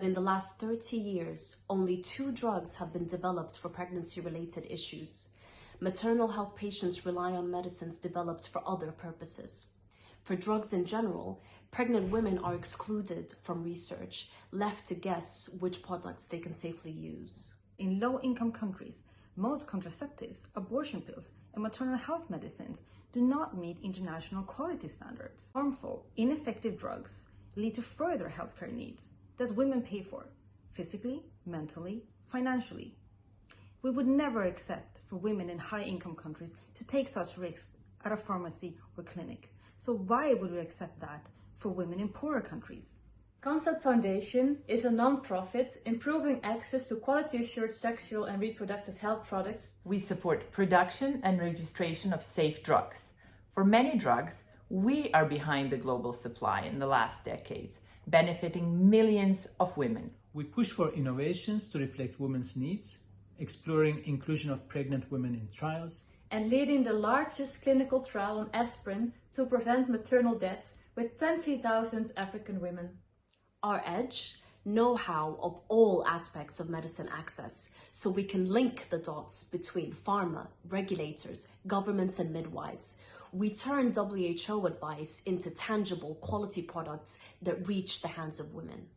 In the last 30 years, only 2 drugs have been developed for pregnancy-related issues. Maternal health patients rely on medicines developed for other purposes. For drugs in general, pregnant women are excluded from research, left to guess which products they can safely use. In low-income countries, most contraceptives, abortion pills, and maternal health medicines do not meet international quality standards. Harmful, ineffective drugs lead to further healthcare needs that women pay for, physically, mentally, financially. We would never accept for women in high-income countries to take such risks at a pharmacy or clinic. So why would we accept that for women in poorer countries? Concept Foundation is a non-profit improving access to quality-assured sexual and reproductive health products. We support production and registration of safe drugs. For many drugs, we are behind the global supply in the last decades, benefiting millions of women. We push for innovations to reflect women's needs, exploring inclusion of pregnant women in trials, and leading the largest clinical trial on aspirin to prevent maternal deaths with 20,000 African women. Our edge? Know-how of all aspects of medicine access, so we can link the dots between pharma, regulators, governments, and midwives. We turn WHO advice into tangible quality products that reach the hands of women.